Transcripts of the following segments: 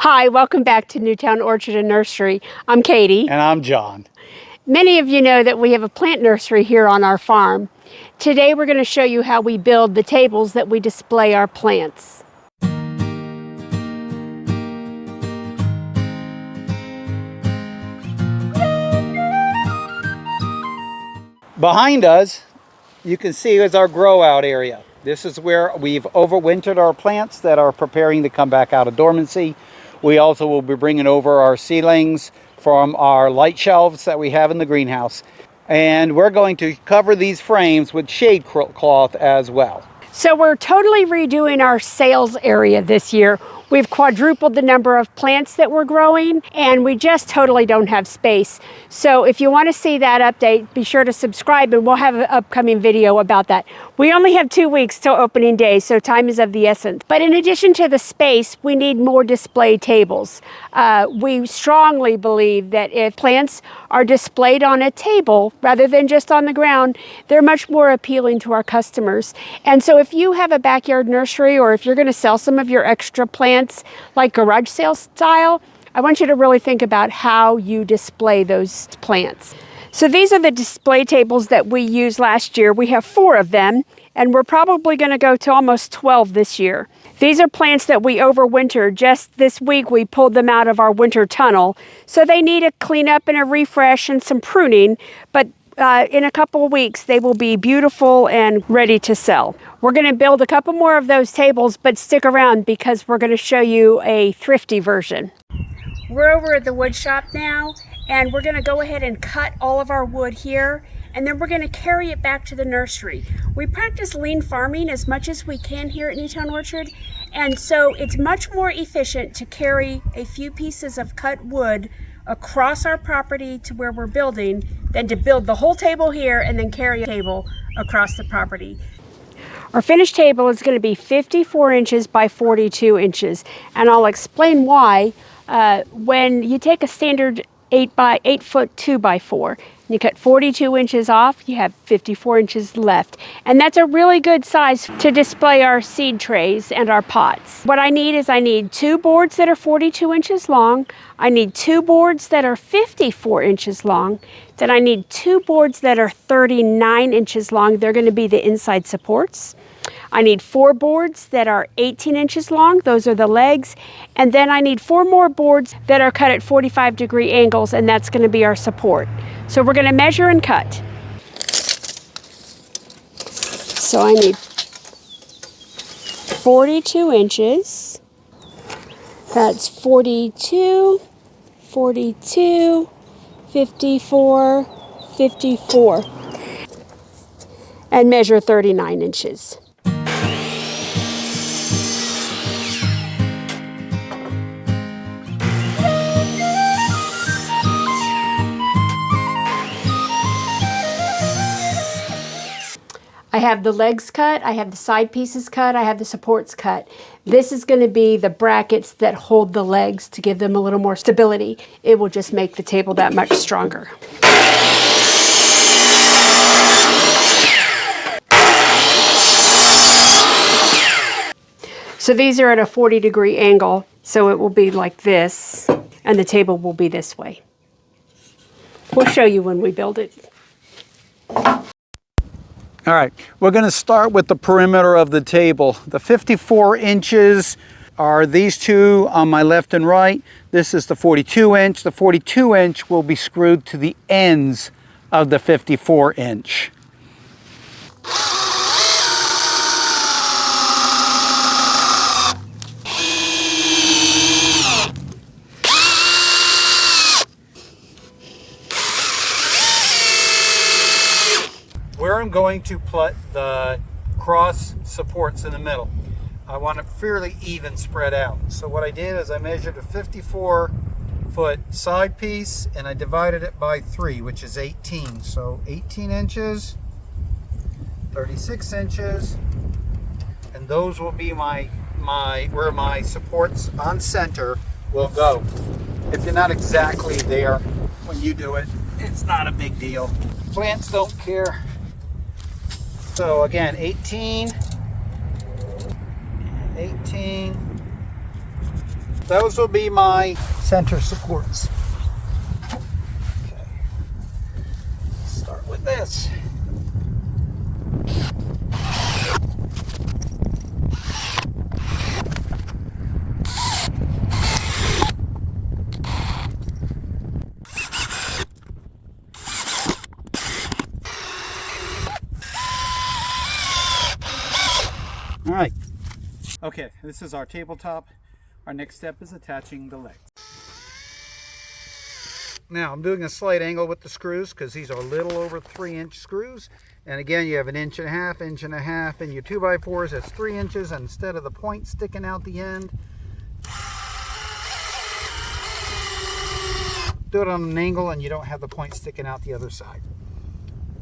Hi, welcome back to Newtown Orchard and Nursery. I'm Katie. And I'm John. Many of you know that we have a plant nursery here on our farm. Today we're going to show you how we build the tables that we display our plants. Behind us, you can see is our grow out area. This is where we've overwintered our plants that are preparing to come back out of dormancy. We also will be bringing over our seedlings from our light shelves that we have in the greenhouse. And we're going to cover these frames with shade cloth as well. So we're totally redoing our sales area this year. We've quadrupled the number of plants that we're growing, and we just totally don't have space. So if you want to see that update, be sure to subscribe, and we'll have an upcoming video about that. We only have 2 weeks till opening day, so time is of the essence. But in addition to the space, we need more display tables. We strongly believe that if plants are displayed on a table rather than just on the ground, they're much more appealing to our customers. And so if you have a backyard nursery, or if you're going to sell some of your extra plants like garage sale style, I want you to really think about how you display those plants. So these are the display tables that we used last year. We have 4 of them, and we're probably going to go to almost 12 this year. These are plants that we overwintered. Just this week we pulled them out of our winter tunnel, so they need a cleanup and a refresh and some pruning, but in a couple of weeks they will be beautiful and ready to sell. We're going to build a couple more of those tables, but stick around because we're going to show you a Thrifty version. We're over at the wood shop now, and we're going to go ahead and cut all of our wood here, and then we're going to carry it back to the nursery. We practice lean farming as much as we can here at Newtown Orchard, and so it's much more efficient to carry a few pieces of cut wood across our property to where we're building than to build the whole table here and then carry a table across the property. Our finished table is going to be 54 inches by 42 inches, and I'll explain why. When you take a standard 8 foot 2 by 4, you cut 42 inches off, you have 54 inches left. And that's a really good size to display our seed trays and our pots. What I need 2 boards that are 42 inches long. I need 2 boards that are 54 inches long. Then I need 2 boards that are 39 inches long. They're going to be the inside supports. I need 4 boards that are 18 inches long. Those are the legs. And then I need 4 more boards that are cut at 45-degree angles, and that's going to be our support. So we're going to measure and cut. So I need 42 inches. That's 42, 42, 54, 54. And measure 39 inches. I have the legs cut, I have the side pieces cut, I have the supports cut. This is going to be the brackets that hold the legs to give them a little more stability. It will just make the table that much stronger. So these are at a 40-degree angle, so it will be like this, and the table will be this way. We'll show you when we build it. All right, we're going to start with the perimeter of the table. The 54 inches are these two on my left and right. This is the 42 inch. The 42 inch will be screwed to the ends of the 54 inch. Where I'm going to put the cross supports in the middle, I want it fairly even spread out. So what I did is I measured a 54-foot side piece and I divided it by 3, which is 18. So 18 inches, 36 inches, and those will be where my supports on center will go. If you're not exactly there when you do it, it's not a big deal. Plants don't care. So again, 18, those will be my center supports. Okay. Start with this. All right. Okay, this is our tabletop. Our next step is attaching the legs. Now I'm doing a slight angle with the screws because these are a little over 3-inch screws. And again, you have an 1.5 inches, 1.5 inches, and your 2x4s, that's 3 inches, and instead of the point sticking out the end, do it on an angle and you don't have the point sticking out the other side.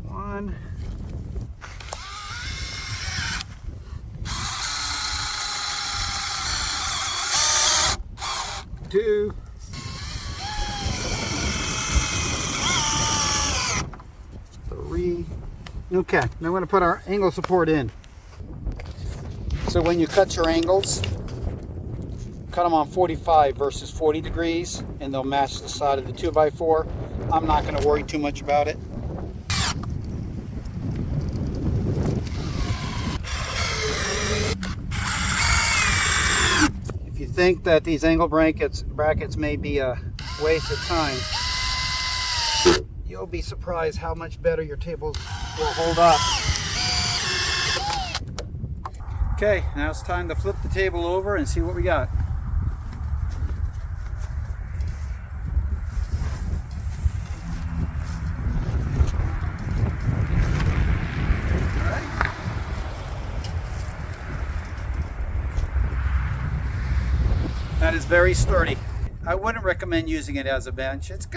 1, 2, 3. Okay, now we're going to put our angle support in. So when you cut your angles, cut them on 45 versus 40 degrees, and they'll match the side of the 2x4. I'm not going to worry too much about it. If you think that these angle brackets may be a waste of time, you'll be surprised how much better your tables will hold up. Okay, now it's time to flip the table over and see what we got. That is very sturdy. I wouldn't recommend using it as a bench. It's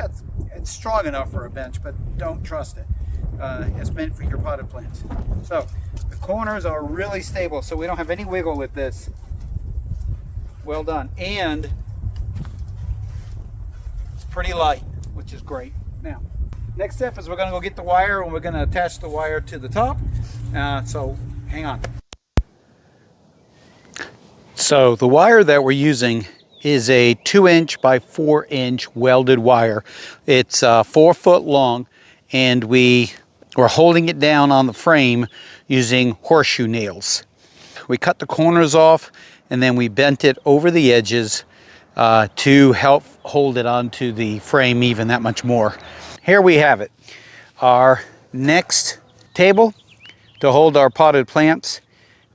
strong enough for a bench, but don't trust it. It's meant for your potted plants. So the corners are really stable, so we don't have any wiggle with this. Well done. And it's pretty light, which is great. Now, next step is we're going to go get the wire, and we're going to attach the wire to the top. So hang on. So the wire that we're using is a 2-inch by 4-inch welded wire. It's 4 foot long, and we're holding it down on the frame using horseshoe nails. We cut the corners off, and then we bent it over the edges to help hold it onto the frame even that much more. Here we have it. Our next table to hold our potted plants.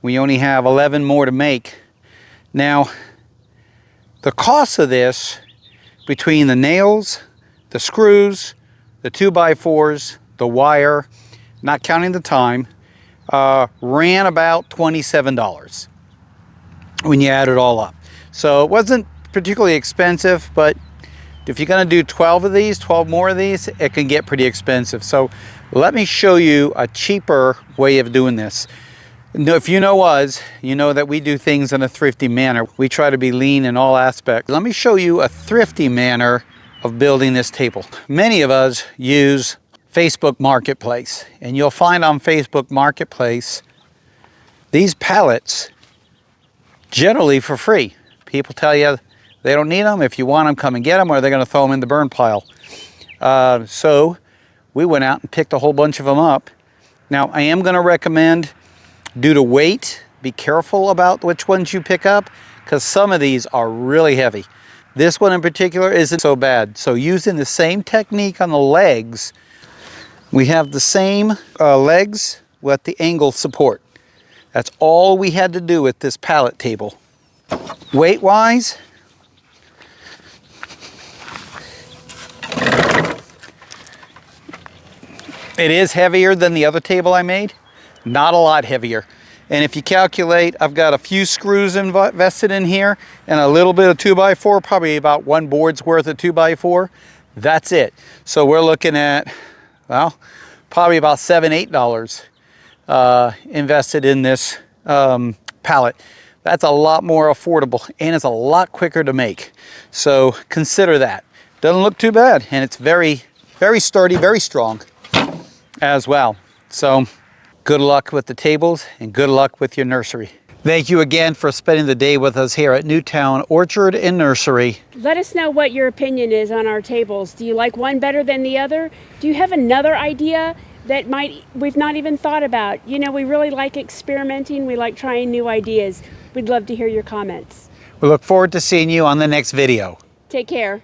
We only have 11 more to make. Now, the cost of this, between the nails, the screws, the 2x4s, the wire, not counting the time, ran about $27 when you add it all up. So it wasn't particularly expensive, but if you're going to do 12 more of these, it can get pretty expensive. So let me show you a cheaper way of doing this. If you know us, you know that we do things in a thrifty manner. We try to be lean in all aspects. Let me show you a thrifty manner of building this table. Many of us use Facebook Marketplace, and you'll find on Facebook Marketplace these pallets generally for free. People tell you they don't need them. If you want them, come and get them, or they're going to throw them in the burn pile. So we went out and picked a whole bunch of them up. Now, I am going to recommend, due to weight, be careful about which ones you pick up, because some of these are really heavy. This one in particular isn't so bad. So using the same technique on the legs, we have the same legs with the angle support. That's all we had to do with this pallet table. Weight-wise, it is heavier than the other table I made. Not a lot heavier. And if you calculate, I've got a few screws invested in here and a little bit of 2x4, probably about 1 board's worth of 2x4. That's it. So we're looking at, well, probably about $7, $8 invested in this pallet. That's a lot more affordable, and it's a lot quicker to make. So consider that. Doesn't look too bad, and it's very, very sturdy, very strong as well. So good luck with the tables, and good luck with your nursery. Thank you again for spending the day with us here at Newtown Orchard and Nursery. Let us know what your opinion is on our tables. Do you like one better than the other? Do you have another idea that we've not even thought about? You know, we really like experimenting. We like trying new ideas. We'd love to hear your comments. We look forward to seeing you on the next video. Take care.